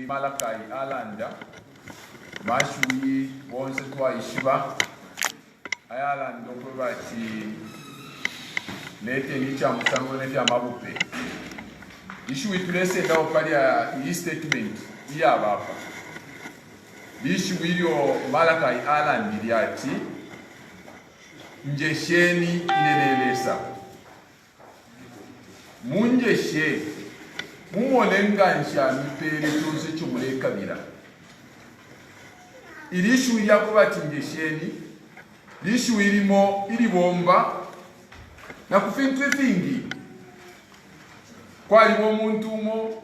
Malakai Alanda Mashui bonse twa ishiba ayalanda okwebati lete nicha musango nete amabupe ishu itulese ndawo pali ya statement iya bapa ishu ilio Malakai Alanda iliati njesheni inenelesa munjeshe mumolenganisha mipere tuzi chumuleka bila ilishu ya kubati njesheni lishu ilimo ilibomba na kufintu vingi kwa libo muntu mo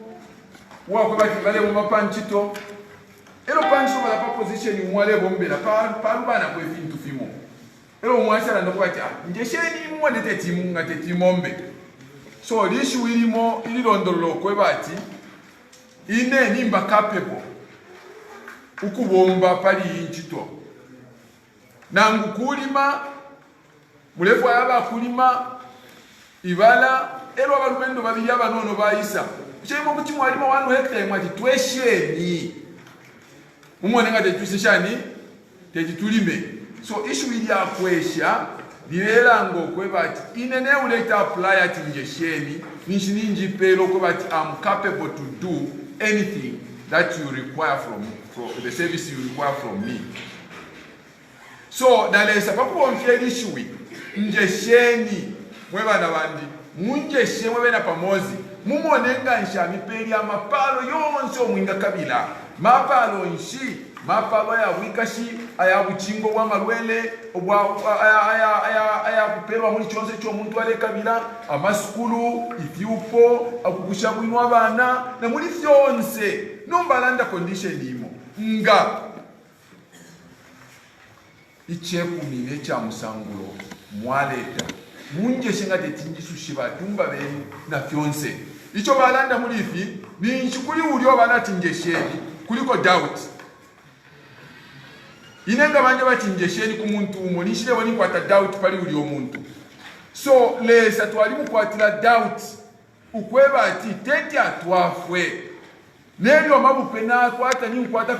wa kubati bale bomba panchito elo panchito bala pa position mwale bombela pa rubana kwa vintu fimo elo mwasala ndo kwati njesheni mwale timu ngate timombe so lishu ilimo ililondolo kwebati ine nimba capable ukubomba pali inchito nangu kulima mulefu yaba kulima ibala elo abalumendo babiri abanono bayisa chemo kuti mwalima 1 hectare mwati twesheni umone ngate tusishani tetulime so issue ili akwesha dilelango kwebati inene uleta apply at njesheni nishininji pelo kwebati I'm capable to do anything that you require from the service you require from me. So dalesa pakuonfia lishui njesheni mwebana bandi munjeshe mwebena pamozi mumonenga nsha mipeli ya mapalo yonse omwinga kabila mapalo nshi mapalo ya wikashi aya buchingo bwa malwele obwa aya kupelwa muri chonse cyo muntu wale kabila amasukulu ivyupo akugusha bwinwa abana na muri vyonse nombalanda condition imo nga ichekumile cha musangulo mwaleta munjeshe ngate tinjisushi batumba beni na fyonse icho balanda muri ifi binchukuli ulio banati njesheni kuliko doubt inenga banje batinjesheni ku muntu umo nishile boni kwata doubt pali ulio muntu so lesa twalimu kwatira doubt ukweba ati tete atwafwe Neli amabupe na kwata ni kwata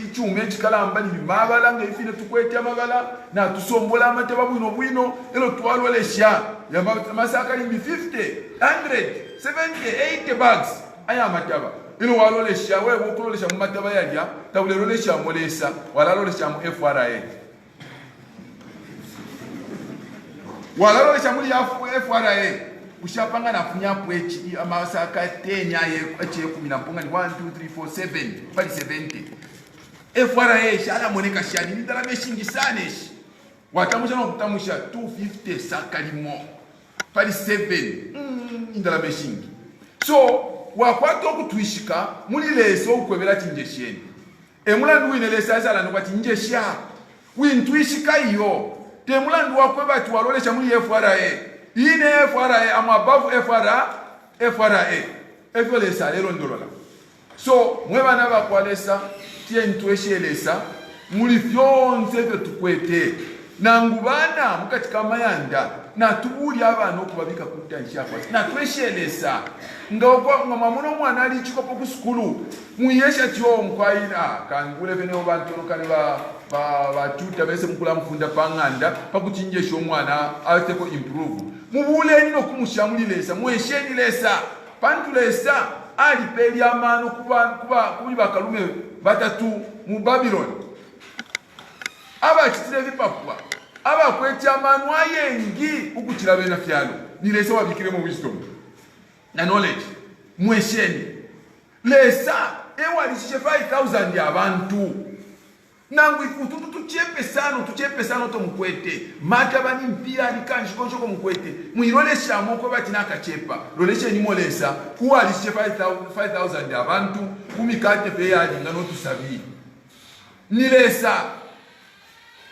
ichume chikalamba ni mabala nga ifine tukwete amabala na tusombola amateba bwino elo twalolesha ya masaka ni 50 100 70 80 bags aya amataba elo walolesha wewe ukulolesha mu mataba yalya tabulelolesha molesa walalolesha mu FRA walalolesha muri ya FRA ushapanga na funyapo echi amasaka tenya ye eche 10 na ponga ni 1 2 3 4 7 pali 70 FRA shala moneka shani ndala meshingi saneshi watamusha no kutamusha 250 saka limo pali 7 ndala meshingi so wakwato kutuishika muri leso ukwebela tinjesheni emulandu winelesa sala no kwati njesha wintuishika iyo temulandu wakweba tuwalolesha muri FRA ine FRA am above FRA efole salero ndolola so mwebana bakwalesa tie ntweshelesa muri fyonse tukwete nangubana mukatika mayanda na tubuli abana okubabika kutansha kwa na tweshelesa ngoko ngamamuno mwana ali chikopo ku skulu muyesha tyo mkwaina kangule bene obantu kale ba tuta bese mukula mfunda panganda pakuchinjesha omwana ateko improve mubule nino kumushamulilesa mwesheni lesa pantulesa ali peli amano kuba bakalume batatu mu Babylon aba kitire vipapwa aba kweti amano ayengi ukutira bena fyalo nilesa wabikire mu wisdom na knowledge mwesheni lesa ewalishe 5000 ya abantu nangu ikututu tuchepe sano to mkwete mataba ni mpira alikanshi konshoko mkwete mwirolesha moko batinaka chepa rolesha ni molesa kuwalishe 5000 abantu kumikate pe yali ngano tusabi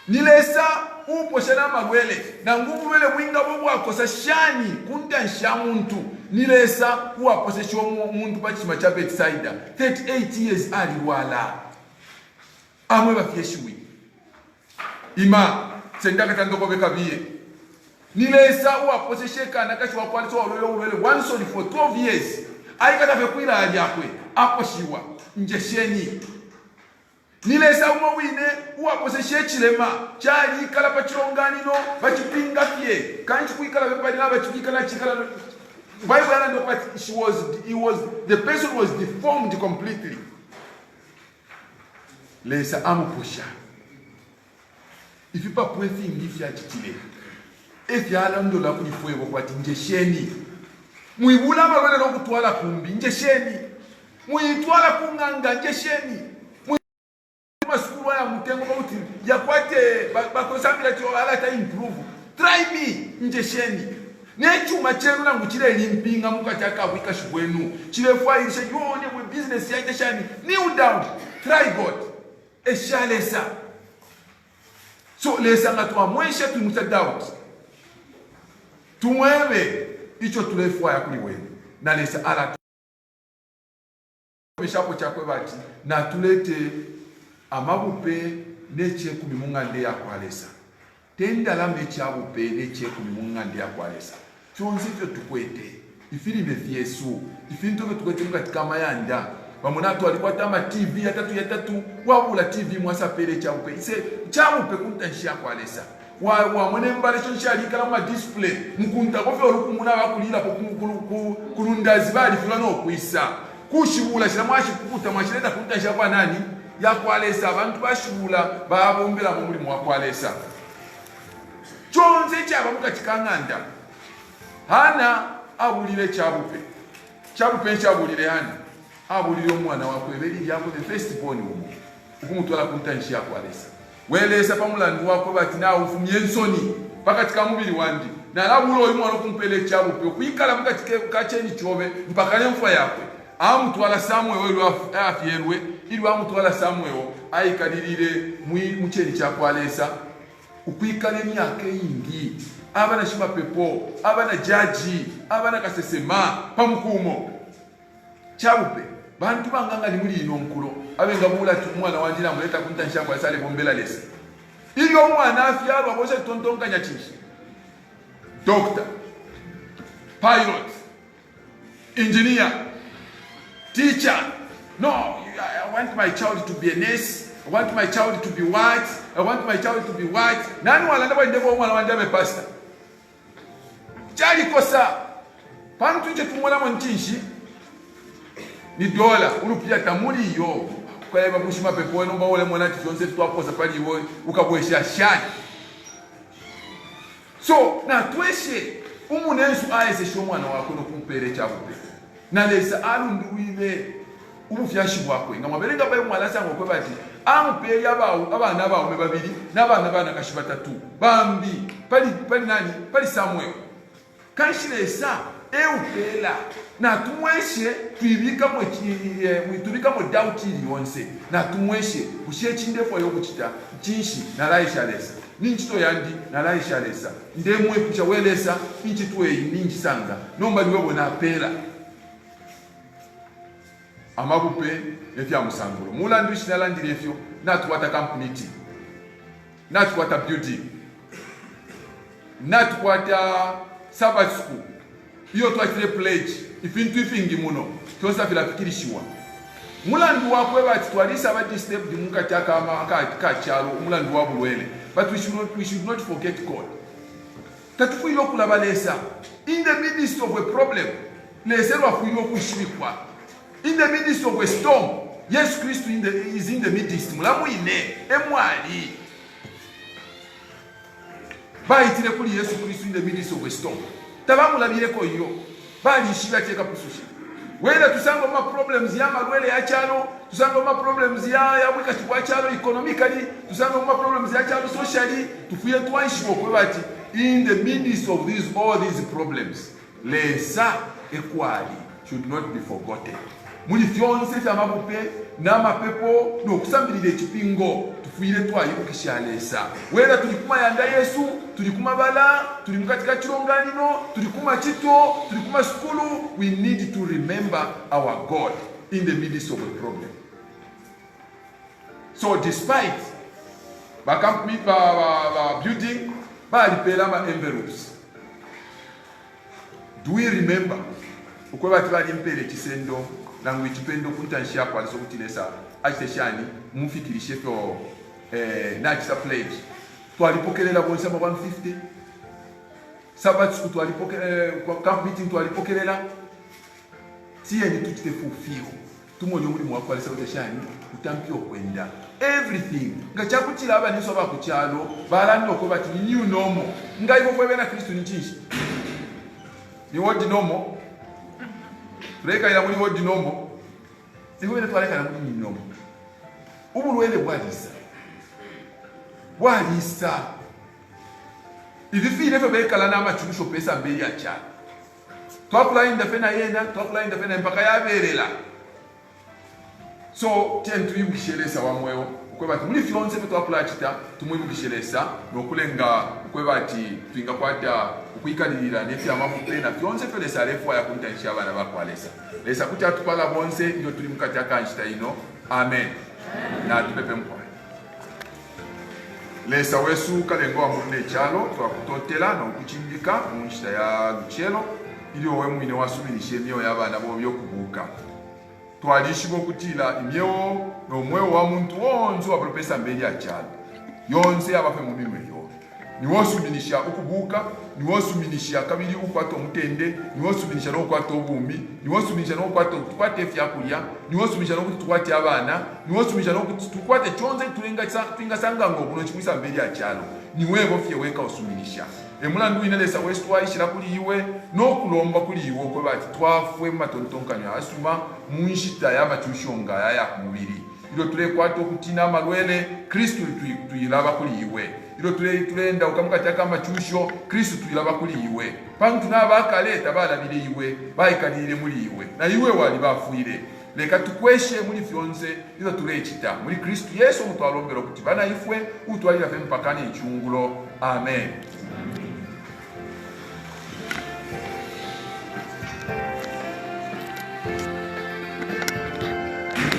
nilesa uposhana magwele na nguvu wele mwinga bobo akosa shani kundansha muntu nilesa uaposesha muntu pachima cha Bethsaida 38 years ali wala amwe bafyeshiwi ima sendaka tandoko bekabiye nilesa uaposesheka nakashi wakwaliso walole once for 12 years aikata bekwira ajakwe aposhiwa njesheni nilesa umo wine uwakose shechilema chali kala pachilonganino bachipinga pye kanchi kuikala bepadina bachikala chikala Bible and the person was deformed completely. Lesa amupusha. If you pas pressing if you are chitile. If you are lando la kuifwe kwa njesheni. Muibula mabana no kutwala kumbi njesheni. Muitwala kunganga njesheni. Muibula ya mutengo bauti ya kwate bakosambira cho ala ta improve. Try me njesheni. Nechuma chenu nangu chile limpinga mukataka wika shwenu chile fwairisha yone we business yaite shani kneel down try God eshalesa so lesa ngatwa mwesha tumuta doubt tumwewe icho tulefwa ya kuliwe na lesa ala mishapo chakwe bati na tulete amabupe neche kumimungande ya kwa lesa tenda la mecha bupe neche kumimungande ya kwa lesa chonzito tukwete ifili mefyesu ifinto tukwete katika mayanda bamunatu alikuwa tama TV ya tatu wabula TV mwasa pele cha upe ise cha upe kuntanshia kwa lesa wa mwene mbale chonsha likala ma display mkunta kofe olukumuna bakulira kulundazi bali fulano kuisa kushibula shira mwashi kukuta mwashireta kuntanshia kwa nani ya kwa lesa abantu bashibula babombera mu mulimo wa kwa lesa chonze cha bamukatikanganda Hana abulire chabupe chabulire hana abulire omwana wakwe beli yako the first born womo ukumutwala kuntanshia kwa lesa welesa pamulandu wako bati na ufumye nsoni pakatika mubili wandi na labulo oyo mwana kumpele chabupe kuikala mukatike kacheni chobe mpaka lemfwa yakwe amutwala Samuel oyo afyerwe ili amutwala Samuel ayikalirire mucheni cha kwa lesa ukuikale myaka yingi abana shima pepo abana jaji abana kasesema pamukumo chabupe bantu banganga limuli ino nkulo abenga bula tumwana wanjira muleta kuntansha kwa sale bombela lesa iyo mwana afyarwa bose tontonga nyachishi doctor pilot engineer teacher no I want my child to be a nurse I want my child to be white I want my child to be white nani wala ndaba ndebo mwana wanjame pastor chali kosa pantu nje tumona mwantinshi ni dola ulupia tamuli yo kwa eba mushima pepo nomba ole mwana tionse twapoza pali wo ukabwesha shani so na tweshe umunensu aese sho mwana wako no kumpere chabupe na lesa alunduwibe ubufyashi bwakwe ngamwaberenga bayo mwala sango kwe bati ampe yabawo abana bawo babiri nabana bana kashiba tatu bambi pali nani pali Samuel kanshilesa eupela na tumweshe twibika mwitubika mu doubt yonse na tumweshe ushechi ndefo yo kuchita chinshi na laisha lesa ninchito yandi na laisha lesa ndemwe kucha welesa inchitwe ninchi sanga nomba liwe na pela amabupe efya musangulo mulandu shinalandire efyo natukwata company team natukwata building natukwata Sabbath school iyo twakire pledge ifintu ifingi muno tosa filafikirishiwa mulandu wakwe bati twalisa abadi step dimuka taka ka chalo mulandu wa bulwele but we should not forget God tatufuilo kulaba lesa in the midst of a problem lesa wafuilo kushibikwa in the midst of a storm yes Christ is in the midst mulamu ine emwali baitire kuli Yesu Kristo in the midst of a storm tabamulabire ko yo bali shiba teka pusushi wenda tusanga ma problems ya malwele ya chalo tusanga ma problems ya wika kwa chalo economically tusanga ma problems ya chalo socially tufuye twaishi ko bati in the midst of all these problems lesa equally should not be forgotten muli fyonse tamabupe na mapepo no kusambirire chipingo tufuire twayibukishalesa wera tulikuma yanda Yesu tulikuma bala tulimukatika chironganino tulikuma chito tulikuma skulu we need to remember our God in the midst of a problem so despite building balipela ma envelopes do we remember ukweba tibali mpele chisendo nangu ichipendo kuntanshia kwa liso kutilesa achiteshani mufikirishe fyo nachisa pledge twalipokelela bonse ama 150 Sabbath school twalipokelela kwa camp meeting twalipokelela tiye ni tutite fulfill tumonyo muri mwako alisa uteshani utampio kwenda everything ngachakutila abaniso bakuchalo balando ko bati new normal ngaibo kwebena Kristo ni chinshi ni wodi normal reka ila muri wodi normal sikubene twaleka na muri normal ubulwele bwalisa ibifile fyo bekala na amachusho pesa mbeli acha twakula inda fena yena twakula inda fena mpaka yaberela so tentu yibukishelesa wamwewo kwebati muri fyonse fyo twakula chita tumwibukishelesa nokulenga kwebati twinga kwata ukwikalirira nefi amafupe na fyonse fyo lesa refu ya kuntanisha abana bakwalesa lesa kuti atupala bonse ndio tuli mukati akanshita ino amen na tupepe mkwa lesa wesu kalengo amune chalo twakutotela na ukuchimbika munshita ya luchelo ili owe mwine wasubirishe myo y'abana bo byo kubuka twalishibo kutila imyewo no mwewo wa muntu wonzo abropesa mbeli ya chalo yonse abafe mu minwe yo niwosubinisha ukubuka niwosubinisha kabiri ukwato mutende niwosubinisha no kwato bumi niwosubinisha no kwato tukwate fyakulya niwosubinisha no tukwate abana niwosubinisha no tukwate chonze tulinga sanga ngo kuno chimisa mbeli ya chalo niwebo fye weka usubinisha emulandu inelesa westu twayishira kuli iwe no kulomba kuli iwe ko bati twafwe matontonkanya asuma munshita ya machushonga ya kumubiri ilo tule kwato kutina malwele Kristo tuyilaba kuli iwe ilo tulenda ukamukati kama chusho Kristo tuyilaba kuli iwe pantu nabakaleta balabire iwe bayikalire muri iwe na iwe wali bafuire leka tukweshe muri fyonze ilo tulechita muri Kristo Yesu mutwalombero kuti bana ifwe utwalira fe mpakani ichungulo amen.